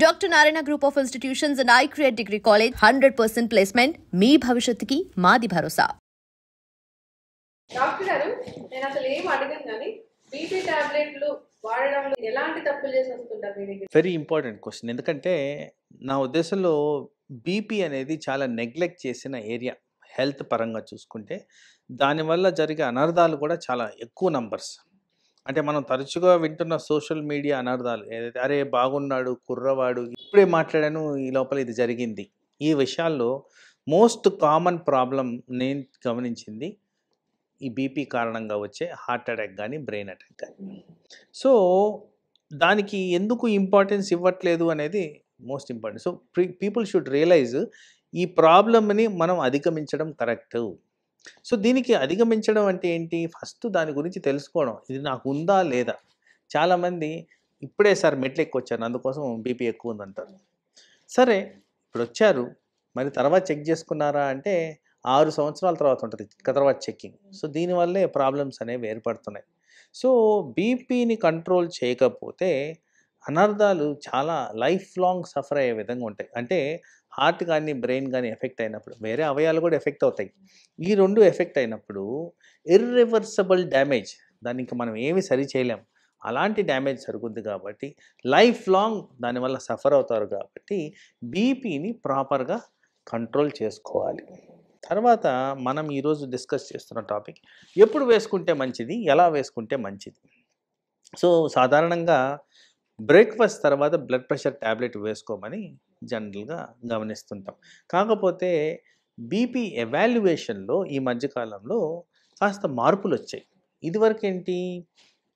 Dr. Narayana Group of Institutions and iCreate Degree College 100% placement. మీ భవిష్యత్తుకి మాది భరోసా. Doctor గారు, నేను అసలు ఏం అడగను కానీ బీపీ టాబ్లెట్లు వాడడంలో ఎలాంటి తప్పులు చేసి వస్తుంటారు మీ దగ్గర? Very important question. ఎందుకంటే నా ఉద్దేశంలో బీపీ అనేది చాలా నెగ్లెక్ట్ చేసిన ఏరియా. హెల్త్ పరంగా చూసుకుంటే దానివల్ల జరిగే అనర్థాలు కూడా చాలా ఎక్కువ నంబర్స్. అంటే మనం తరచుగా వింటున్న సోషల్ మీడియా అనర్థాలు ఏదైతే అరే బాగున్నాడు కుర్రవాడు ఇప్పుడే మాట్లాడాను ఈ లోపల ఇది జరిగింది, ఈ విషయాల్లో మోస్ట్ కామన్ ప్రాబ్లం నేను గమనించింది ఈ బీపీ కారణంగా వచ్చే హార్ట్ అటాక్ కానీ బ్రెయిన్ అటాక్ కానీ. సో దానికి ఎందుకు ఇంపార్టెన్స్ ఇవ్వట్లేదు అనేది most important. So people should realize ఈ ప్రాబ్లమ్ని మనం అధిగమించడం కరెక్ట్. సో దీనికి అధిగమించడం అంటే ఏంటి? ఫస్ట్ దాని గురించి తెలుసుకోవడం, ఇది నాకు ఉందా లేదా. చాలామంది ఇప్పుడే సార్ మెట్లు ఎక్కువ వచ్చాను అందుకోసం బీపీ ఎక్కువ ఉందంటారు. సరే ఇప్పుడు వచ్చారు మరి తర్వాత చెక్ చేసుకున్నారా అంటే 6 సంవత్సరాల తర్వాత ఉంటుంది తర్వాత చెక్కింగ్. సో దీనివల్లే ప్రాబ్లమ్స్ అనేవి ఏర్పడుతున్నాయి. సో బీపీని కంట్రోల్ చేయకపోతే అనర్థాలు చాలా లైఫ్ లాంగ్ సఫర్ అయ్యే విధంగా ఉంటాయి. అంటే హార్ట్ కానీ బ్రెయిన్ కానీ ఎఫెక్ట్ అయినప్పుడు వేరే అవయాలు కూడా ఎఫెక్ట్ అవుతాయి. ఈ రెండు ఎఫెక్ట్ అయినప్పుడు ఇర్రివర్సబుల్ డ్యామేజ్, దానికి మనం ఏమి సరి చేయలేం, అలాంటి డ్యామేజ్ జరుగుద్ది. కాబట్టి లైఫ్ లాంగ్ దానివల్ల సఫర్ అవుతారు. కాబట్టి బీపీని ప్రాపర్గా కంట్రోల్ చేసుకోవాలి. తర్వాత మనం ఈరోజు డిస్కస్ చేస్తున్న టాపిక్ ఎప్పుడు వేసుకుంటే మంచిది, ఎలా వేసుకుంటే మంచిది. సో సాధారణంగా బ్రేక్ఫాస్ట్ తర్వాత బ్లడ్ ప్రెషర్ ట్యాబ్లెట్ వేసుకోమని జనరల్గా గమనిస్తుంటాం. కాకపోతే బీపీ ఎవాల్యుయేషన్లో ఈ మధ్యకాలంలో కాస్త మార్పులు వచ్చాయి. ఇదివరకు ఏంటి,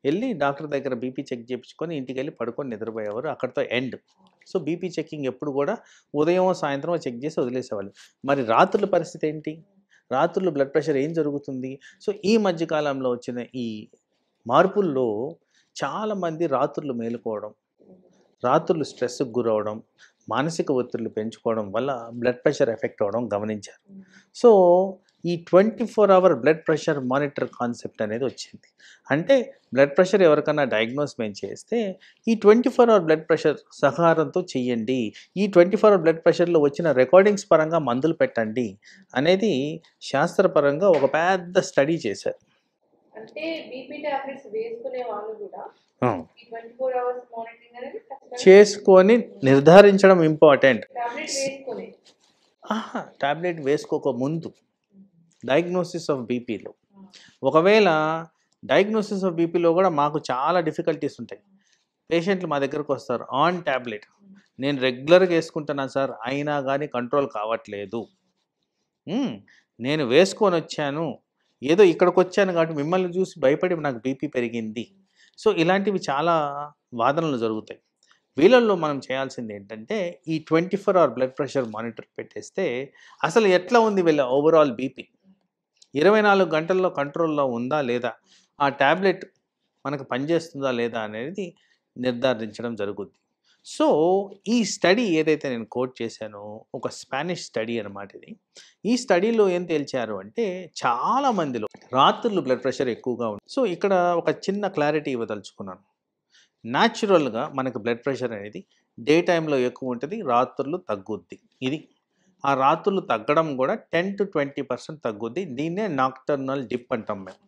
వెళ్ళి డాక్టర్ దగ్గర బీపీ చెక్ చేయించుకొని ఇంటికి వెళ్ళి పడుకొని నిద్రపోయేవారు, అక్కడితో ఎండ్. సో బీపీ చెకింగ్ ఎప్పుడు కూడా ఉదయం సాయంత్రం చెక్ చేసి వదిలేసేవాళ్ళు. మరి రాత్రుల పరిస్థితి ఏంటి? రాత్రులు బ్లడ్ ప్రెషర్ ఏం జరుగుతుంది? సో ఈ మధ్యకాలంలో వచ్చిన ఈ మార్పుల్లో చాలామంది రాత్రులు మేలుకోవడం, రాత్రులు స్ట్రెస్కి గురవడం, మానసిక ఒత్తిళ్లు పెంచుకోవడం వల్ల బ్లడ్ ప్రెషర్ ఎఫెక్ట్ అవ్వడం గమనించారు. సో ఈ 24 hour blood pressure monitor concept అనేది వచ్చింది. అంటే బ్లడ్ ప్రెషర్ ఎవరికైనా డయాగ్నోస్ మేము చేస్తే ఈ 24 hour బ్లడ్ ప్రెషర్ సహకారంతో చెయ్యండి, ఈ 24 hour బ్లడ్ ప్రెషర్లో వచ్చిన రికార్డింగ్స్ పరంగా మందులు పెట్టండి అనేది శాస్త్రపరంగా ఒక పెద్ద స్టడీ చేశారు. అంటే బీపీ టాబ్లెట్స్ వేసుకునే వాళ్ళు కూడా ఈ 24 hours మానిటరింగ్ అనేది చేసుకొని నిర్ధారించడం ఇంపార్టెంట్. టాబ్లెట్ వేసుకునే టాబ్లెట్ వేసుకోక ముందు డయాగ్నోసిస్ ఆఫ్ బీపీలో, ఒకవేళ డయాగ్నోసిస్ ఆఫ్ బీపీలో కూడా మాకు చాలా డిఫికల్టీస్ ఉంటాయి. పేషెంట్లు మా దగ్గరకు వస్తారు ఆన్ టాబ్లెట్, నేను రెగ్యులర్గా వేసుకుంటున్నాను సార్ అయినా కానీ కంట్రోల్ కావట్లేదు, నేను వేసుకొని వచ్చాను ఏదో ఇక్కడికి వచ్చాను కాబట్టి మిమ్మల్ని చూసి భయపడి నాకు బీపీ పెరిగింది. సో ఇలాంటివి చాలా వాదనలు జరుగుతాయి. వీళ్ళల్లో మనం చేయాల్సింది ఏంటంటే ఈ 24 hour బ్లడ్ ప్రెషర్ మానిటర్ పెట్టేస్తే అసలు ఎట్లా ఉంది వీళ్ళ ఓవరాల్ బీపీ, 24 గంటల్లో కంట్రోల్లో ఉందా లేదా, ఆ ట్యాబ్లెట్ మనకు పనిచేస్తుందా లేదా అనేది నిర్ధారించడం జరుగుద్ది. సో ఈ స్టడీ ఏదైతే నేను కోట్ చేశానో ఒక స్పానిష్ స్టడీ అనమాట ఇది. ఈ స్టడీలో ఏం తేల్చారు అంటే చాలా మందిలో రాత్రులు బ్లడ్ ప్రెషర్ ఎక్కువగా ఉంది. సో ఇక్కడ ఒక చిన్న క్లారిటీ ఇవ్వదలుచుకున్నాను. న్యాచురల్గా మనకు బ్లడ్ ప్రెషర్ అనేది డే టైంలో ఎక్కువ ఉంటుంది, రాత్రులు తగ్గుద్ది. ఇది ఆ రాత్రులు తగ్గడం కూడా 10 to 20% తగ్గుద్ది. దీన్నే నాక్టర్నల్ డిప్ అంటాం మేము.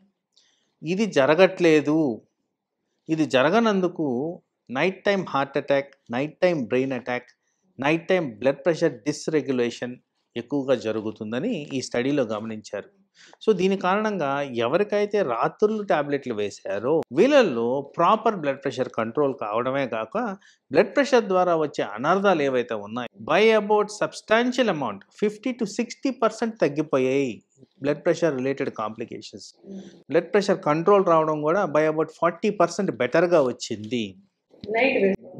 ఇది జరగట్లేదు. ఇది జరగనందుకు night time heart attack, night time brain attack, night time blood pressure dysregulation ఎక్కువగా జరుగుతుందని ఈ స్టడీలో గమనించారు. సో దీని కారణంగా ఎవరికైతే రాత్రులు టాబ్లెట్లు వేశారో వీళ్ళల్లో ప్రాపర్ బ్లడ్ ప్రెషర్ కంట్రోల్ కావడమే కాక బ్లడ్ ప్రెషర్ ద్వారా వచ్చే అనర్థాలు ఏవైతే ఉన్నాయో by about substantial amount 50 to 60% తగ్గిపోయాయి. Blood pressure related complications, blood pressure control రావడం కూడా బై అబౌట్ 40% బెటర్గా వచ్చింది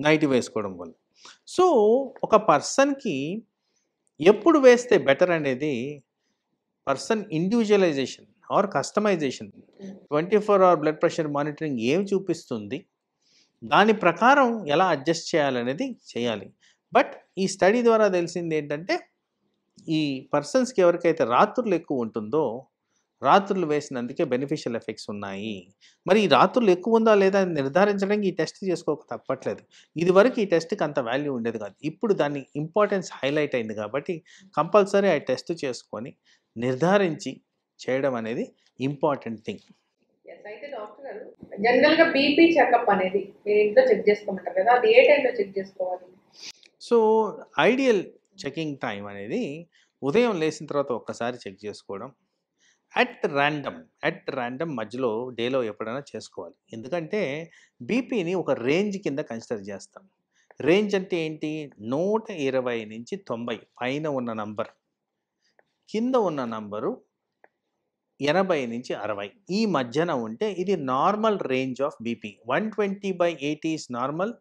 నైట్ వేసుకోవడం వల్ల. సో ఒక పర్సన్కి ఎప్పుడు వేస్తే బెటర్ అనేది person individualization or customization. 24 hour blood pressure monitoring ఏం చూపిస్తుంది, దాని ప్రకారం ఎలా అడ్జస్ట్ చేయాలనేది చేయాలి. బట్ ఈ స్టడీ ద్వారా తెలిసింది ఏంటంటే ఈ పర్సన్స్కి ఎవరికైతే రాత్రులు ఎక్కువ ఉంటుందో రాత్రులు వేసినందుకే బెనిఫిషియల్ ఎఫెక్ట్స్ ఉన్నాయి. మరి ఈ రాత్రులు ఎక్కువ ఉందా లేదా అని నిర్ధారించడానికి ఈ టెస్ట్ చేసుకోక తప్పట్లేదు. ఇదివరకు ఈ టెస్ట్‌కి అంత వాల్యూ ఉండేది కాదు. ఇప్పుడు దాని ఇంపార్టెన్స్ హైలైట్ అయింది కాబట్టి కంపల్సరీ ఆ టెస్ట్ చేసుకొని నిర్ధారించి చేయడం అనేది ఇంపార్టెంట్ థింగ్. Yes, అయితే డాక్టర్ గారు జనరల్ గా బీపీ చెకప్ అనేది మీరు ఇంట్లో చెక్ చేసుకోమంటారు కదా, అది ఏ టైంలో చెక్ చేసుకోవాలి? సో ఐడియల్ చెకింగ్ టైం అనేది ఉదయం లేచిన తర్వాత ఒక్కసారి చెక్ చేసుకోవడం. అట్ ర్యాండమ్ మధ్యలో డేలో ఎప్పుడైనా చేసుకోవాలి. ఎందుకంటే బీపీని ఒక రేంజ్ కింద కన్సిడర్ చేస్తాం. రేంజ్ అంటే ఏంటి? 120 నుంచి 90 పైన ఉన్న నంబర్, కింద ఉన్న నంబరు 80 నుంచి 60 ఈ మధ్యన ఉంటే ఇది normal range of BP. 120/80 is normal,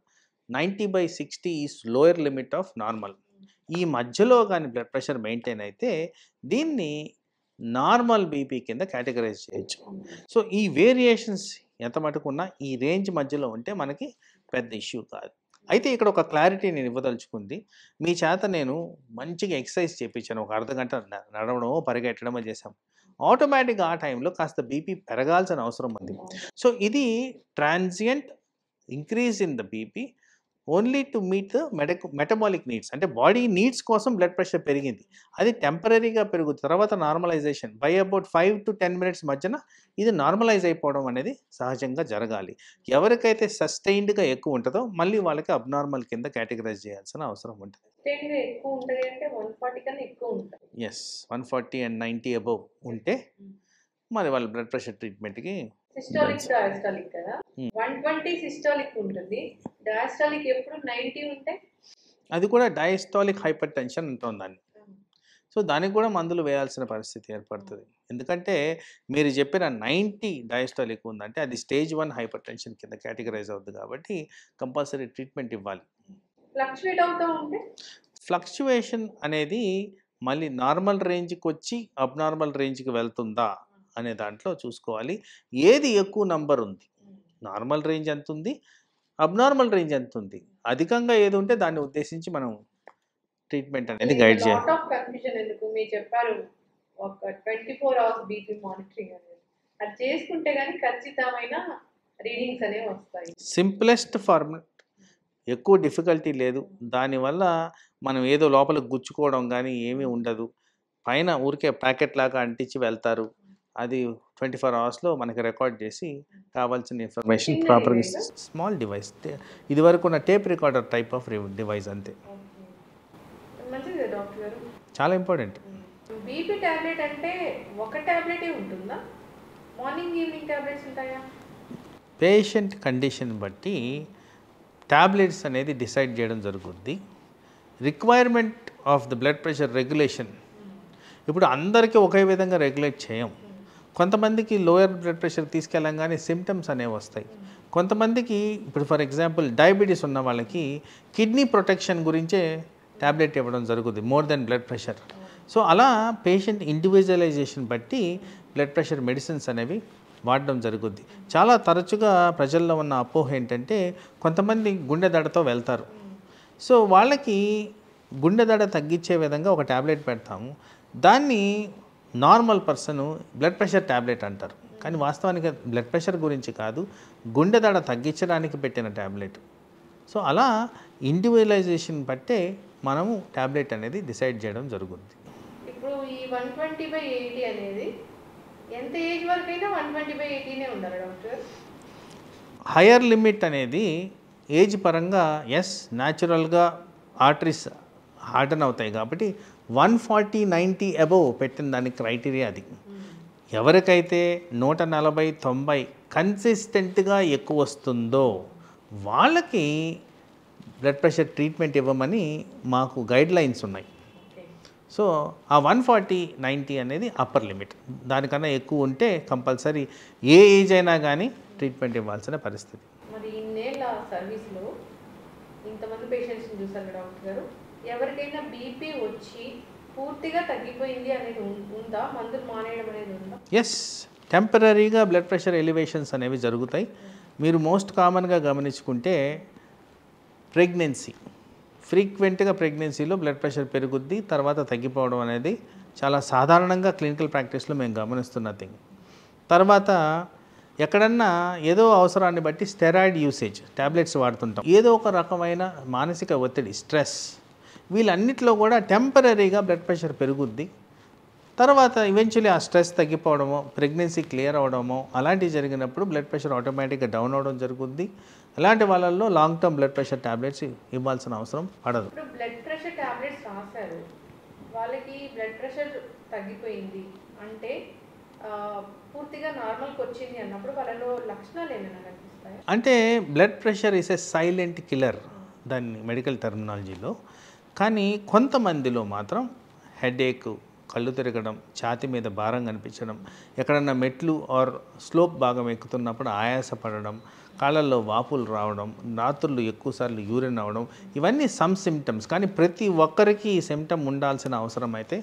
90/60 is lower limit of normal. ఈ మధ్యలో కానీ బ్లడ్ ప్రెషర్ మెయింటైన్ అయితే దీన్ని నార్మల్ బీపీ కింద కేటగరైజ్ చేయొచ్చు. సో ఈ వేరియేషన్స్ ఎంత మటుకున్నా ఈ రేంజ్ మధ్యలో ఉంటే మనకి పెద్ద ఇష్యూ కాదు. అయితే ఇక్కడ ఒక క్లారిటీ నేను ఇవ్వదలుచుకుంది. మీ చేత నేను మంచిగా ఎక్సర్సైజ్ చేయించాను, ఒక అర్ధగంట నడవడమో పరిగెట్టడమో చేశాం. ఆటోమేటిక్గా ఆ టైంలో కాస్త బీపీ పెరగాల్సిన అవసరం ఉంది. సో ఇది transient increase in the BP only to meet the metabolic needs. అంటే బాడీ నీడ్స్ కోసం బ్లడ్ ప్రెషర్ పెరిగింది, అది టెంపరీగా పెరుగుతుంది. తర్వాత normalisation by about 5 to 10 minutes మధ్యన ఇది నార్మలైజ్ అయిపోవడం అనేది సహజంగా జరగాలి. ఎవరికైతే సస్టైన్డ్గా ఎక్కువ ఉంటుందో మళ్ళీ వాళ్ళకి అబ్నార్మల్ కింద కేటగరైజ్ చేయాల్సిన అవసరం ఉంటుంది. ఎక్కువ ఉంటుంది అంటే 140 కన్నా ఎక్కువ ఉంటుంది. ఎస్, 140 and 90 అబోవ్ ఉంటే మరి వాళ్ళ బ్లడ్ ప్రెషర్ ట్రీట్మెంట్కి సిస్టాలిక్ డయాస్టాలిక్ కదా, 120 సిస్టాలిక్ ఉంటుంది, డయాస్టాలిక్ ఎప్పుడు 90 ఉంటే అది కూడా డయాస్టాలిక్ హైపర్ టెన్షన్ ఉంటుంది దాన్ని. సో దానికి కూడా మందులు వేయాల్సిన పరిస్థితి ఏర్పడుతుంది. ఎందుకంటే మీరు చెప్పిన 90 డయాస్టాలిక్ ఉందంటే అది స్టేజ్ 1 హైపర్ టెన్షన్ కింద కేటగరైజ్ అవుతుంది కాబట్టి కంపల్సరీ ట్రీట్మెంట్ ఇవ్వాలి. ఫ్లక్చువేట్ అవుతూ ఉంటే ఫ్లక్చువేషన్ అనేది మళ్ళీ నార్మల్ రేంజ్కి వచ్చి అబ్నార్మల్ రేంజ్కి వెళ్తుందా అనే దాంట్లో చూసుకోవాలి. ఏది ఎక్కువ నంబర్ ఉంది, నార్మల్ రేంజ్ ఎంత ఉంది, అబ్నార్మల్ రేంజ్ ఎంత ఉంది, అధికంగా ఏది ఉంటే దాన్ని ఉద్దేశించి మనం ట్రీట్మెంట్ అనేది గైడ్ చేయాలి. లాట్ ఆఫ్ కన్ఫ్యూజన్ ఎందుకు మీరు చెప్పారు, ఒక 24 hours బీపీ మానిటరింగ్ అనేది అది చేసుకుంటే కానీ ఖచ్చితమైన రీడింగ్స్ అనేవి వస్తాయి. సింప్లెస్ట్ ఫార్ములా, ఎక్కువ డిఫికల్టీ లేదు. దానివల్ల మనం ఏదో లోపలికి గుచ్చుకోవడం కానీ ఏమీ ఉండదు. పైన ఊరికే ప్యాకెట్ లాగా అంటించి వెళ్తారు. అది 24 hours మనకి రికార్డ్ చేసి కావాల్సిన ఇన్ఫర్మేషన్ ప్రాపర్గా ఇస్తుంది. స్మాల్ డివైస్, ఇది వరకు ఉన్న tape recorder type of device అంతే. మంచిది డాక్టర్ గారు, చాలా ఇంపార్టెంట్. బీపీ టాబ్లెట్ అంటే ఒక టాబ్లెటే ఉంటుందా, మార్నింగ్ ఈవినింగ్ టాబ్లెట్స్ ఉంటాయా? పేషెంట్ కండిషన్ బట్టి టాబ్లెట్స్ అనేది డిసైడ్ చేయడం జరుగుద్ది. Requirement of the blood pressure regulation ఇప్పుడు అందరికీ ఒకే విధంగా రెగ్యులేట్ చేయం. కొంతమందికి లోయర్ బ్లడ్ ప్రెషర్ తీసుకెళ్ళంగానే సిమ్టమ్స్ అనేవి వస్తాయి. కొంతమందికి ఇప్పుడు ఫర్ ఎగ్జాంపుల్ డయాబెటీస్ ఉన్న వాళ్ళకి కిడ్నీ ప్రొటెక్షన్ గురించే ట్యాబ్లెట్ ఇవ్వడం జరుగుతుంది more than blood pressure. So అలా పేషెంట్ ఇండివిజువలైజేషన్ బట్టి బ్లడ్ ప్రెషర్ మెడిసిన్స్ అనేవి వాడడం జరుగుద్ది. చాలా తరచుగా ప్రజల్లో ఉన్న అపోహ ఏంటంటే కొంతమంది గుండె దడతో వెళ్తారు. సో వాళ్ళకి గుండె దడ తగ్గించే విధంగా ఒక ట్యాబ్లెట్ పెడతాము, దాన్ని normal person blood pressure tablet అంటారు. కానీ వాస్తవానికి బ్లడ్ ప్రెషర్ గురించి కాదు, గుండె దడ తగ్గించడానికి పెట్టిన ట్యాబ్లెట్. సో అలా ఇండివిజువలైజేషన్ బట్టే మనము ట్యాబ్లెట్ అనేది డిసైడ్ చేయడం జరుగుతుంది. ఇప్పుడు ఈ 120/80 అనేది ఎంత ఏజ్ వరకైనా 120/80నే ఉండాలి డాక్టర్? హయ్యర్ లిమిట్ అనేది ఏజ్ పరంగా ఎస్, న్యాచురల్గా ఆర్టరీస్ హార్డన్ అవుతాయి కాబట్టి 140/90 అబోవ్ పెట్టిన దానికి క్రైటీరియా అది. ఎవరికైతే 140/90 కన్సిస్టెంట్గా ఎక్కువ వస్తుందో వాళ్ళకి బ్లడ్ ప్రెషర్ ట్రీట్మెంట్ ఇవ్వమని మాకు గైడ్ లైన్స్ ఉన్నాయి. సో ఆ 140/90 అనేది అప్పర్ లిమిట్. దానికన్నా ఎక్కువ ఉంటే కంపల్సరీ ఏ ఏజ్ అయినా కానీ ట్రీట్మెంట్ ఇవ్వాల్సిన పరిస్థితి. మరి ఇన్నేళ్ళ సర్వీస్లో ఇంతమంది పేషెంట్స్ని చూసారు డాక్టర్ గారు, ఎవరికైనా బీపీ వచ్చి పూర్తిగా తగ్గిపోయింది అనేది ఉందా, మందులు మానేయడం అనేది ఉందా? ఎస్, టెంపరీగా బ్లడ్ ప్రెషర్ ఎలివేషన్స్ అనేవి జరుగుతాయి. మీరు మోస్ట్ కామన్గా గమనించుకుంటే ఫ్రీక్వెంట్గా ప్రెగ్నెన్సీలో బ్లడ్ ప్రెషర్ పెరుగుద్ది, తర్వాత తగ్గిపోవడం అనేది చాలా సాధారణంగా క్లినికల్ ప్రాక్టీస్లో మేము గమనిస్తున్న థింగ్. తర్వాత ఎక్కడన్నా ఏదో అవసరాన్ని బట్టి స్టెరాయిడ్ యూసేజ్ ట్యాబ్లెట్స్ వాడుతుంటాం. ఏదో ఒక రకమైన మానసిక ఒత్తిడి, స్ట్రెస్, వీళ్ళన్నిటిలో కూడా టెంపరీగా బ్లడ్ ప్రెషర్ పెరుగుద్ది. తర్వాత ఈవెన్చువల్లీ ఆ స్ట్రెస్ తగ్గిపోవడమో, ప్రెగ్నెన్సీ క్లియర్ అవ్వడమో అలాంటివి జరిగినప్పుడు బ్లడ్ ప్రెషర్ ఆటోమేటిక్గా డౌన్ అవ్వడం జరుగుద్ది. అలాంటి వాళ్ళల్లో long term blood pressure tablets ఇవ్వాల్సిన అవసరం పడదు. ఇప్పుడు బ్లడ్ ప్రెషర్ ట్యాబ్లెట్స్ రాశారు, వాళ్ళకి బ్లడ్ ప్రెషర్ తగ్గిపోయింది అంటే పూర్తిగా నార్మల్కి వచ్చింది అన్నప్పుడు వాళ్ళలో లక్షణాలు ఏమైనా కనిపిస్తాయి? అంటే blood pressure is a silent killer దాన్ని మెడికల్ టర్మినాలజీలో. కానీ కొంతమందిలో మాత్రం హెడేక్, కళ్ళు తిరగడం, ఛాతి మీద భారం కనిపించడం, ఎక్కడన్నా మెట్లు ఆర్ స్లోప్ భాగం ఎక్కుతున్నప్పుడు ఆయాసపడడం, కాళ్ళల్లో వాపులు రావడం, రాత్రులు ఎక్కువసార్లు యూరిన్ అవ్వడం, ఇవన్నీ సమ్ సిమ్టమ్స్. కానీ ప్రతి ఒక్కరికి ఈ సిమ్టమ్ ఉండాల్సిన అవసరం అయితే.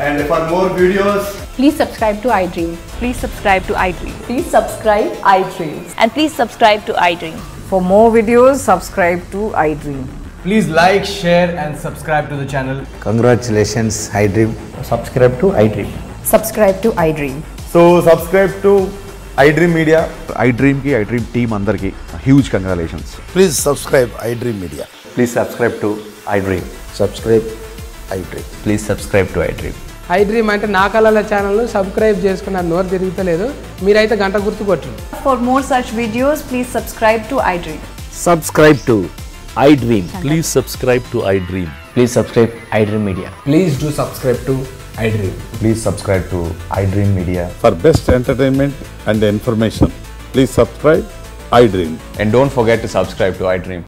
And for more videos, please subscribe to iDream. Please subscribe to iDream. Please subscribe iDream. And please subscribe to iDream. For more videos, subscribe to iDream. please like, share and subscribe to the channel. Congratulations, iDream. Subscribe to iDream. Subscribe to iDream. So subscribe to iDream Media. iDream ki iDream team andarki huge congratulations. Please subscribe iDream Media. Please subscribe to iDream. Subscribe iDream. Please subscribe to iDream. iDream అంటే నా కళల ఛానల్ను subscribe చేసుకున్న నోరు తిరుగుతలేదు, మీరైతే గంట గుర్తు కొట్టండి. For more such videos, please subscribe to iDream. Subscribe to iDream. Please subscribe to iDream. Please subscribe iDream Media. Please do subscribe to iDream. Please subscribe to iDream Media. For best entertainment and information, please subscribe iDream. And don't forget to subscribe to iDream.